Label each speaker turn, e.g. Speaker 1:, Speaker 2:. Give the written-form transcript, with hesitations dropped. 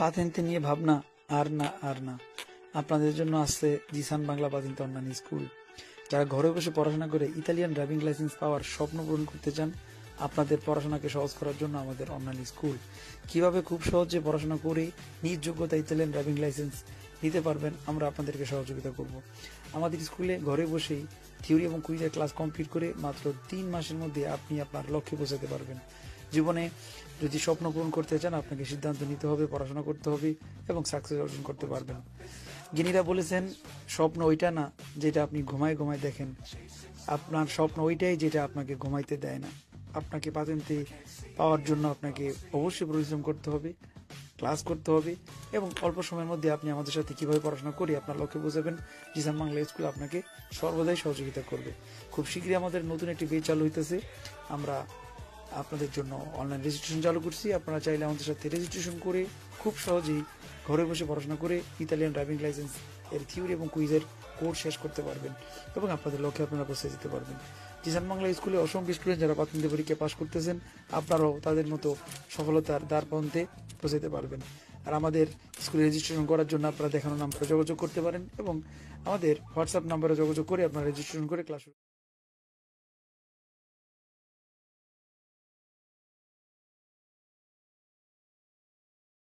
Speaker 1: পাতেন্তে নিয়ে ভাবনা আর না আর না। আপনাদের জন্য আসছে জিসান বাংলা পাতেন্তে অনলাইন স্কুল। যারা ঘরে বসে পড়াশোনা করে ইতালিয়ান ড্রাইভিং লাইসেন্স পাওয়ার স্বপ্ন পূরণ করতে চান, আপনাদের পড়াশোনাকে সহজ করার জন্য আমাদের অনলাইন স্কুল। কিভাবে খুব সহজে পড়াশোনা করে নিজ যোগ্যতা ইতালিয়ান ড্রাইভিং লাইসেন্স নিতে পারবেন, আমরা আপনাদেরকে সহযোগিতা করব। আমাদের স্কুলে ঘরে বসেই থিওরি এবং কুইজের ক্লাস কমপ্লিট করে মাত্র 3 মাসের মধ্যে আপনি আপনার লক্ষ্যে পৌঁছাতে পারবেন। জীবনে যদি স্বপ্ন পূরণ করতে চান, আপনাকে সিদ্ধান্ত নিতে হবে, পড়াশোনা করতে হবে এবং সাকসেস অর্জন করতে পারবেন। জ্ঞানীরা বলেছেন, স্বপ্ন ওইটা না যেটা আপনি ঘুমায় ঘুমায় দেখেন, আপনার স্বপ্ন ওইটাই যেটা আপনাকে ঘুমাইতে দেয় না। আপনাকে পাতেন্তে পাওয়ার জন্য আপনাকে অবশ্যই পরিশ্রম করতে হবে, ক্লাস করতে হবে এবং অল্প সময়ের মধ্যে আপনি আমাদের সাথে কিভাবে পড়াশোনা করে আপনার লক্ষ্যে পৌঁছাবেন, জিসান বাংলা স্কুল আপনাকে সর্বদাই সহযোগিতা করবে। খুব শীঘ্রই আমাদের নতুন একটি পেজ চালু হইতেছে। আমরা আপনাদের জন্য অনলাইন রেজিস্ট্রেশন চালু করছি। আপনারা চাইলে আমাদের সাথে রেজিস্ট্রেশন করে খুব সহজেই ঘরে বসে পড়াশোনা করে ইতালিয়ান ড্রাইভিং লাইসেন্স এর থিওরি এবং কুইজের কোর্স শেষ করতে পারবেন এবং আপনাদের লক্ষ্যে আপনারা পৌঁছে যেতে পারবেন। জিসান বাংলা স্কুলে অসংখ্য স্টুডেন্ট যারা পাতেন্তে পরীক্ষা পাশ করতেছেন, আপনারাও তাদের মতো সফলতার দ্বার প্রান্তে পৌঁছাতে পারবেন। আর আমাদের স্কুলে রেজিস্ট্রেশন করার জন্য আপনারা দেখানো নাম্বারে যোগাযোগ করতে পারেন এবং আমাদের হোয়াটসঅ্যাপ নাম্বারে যোগাযোগ করে আপনারা রেজিস্ট্রেশন করে ক্লাস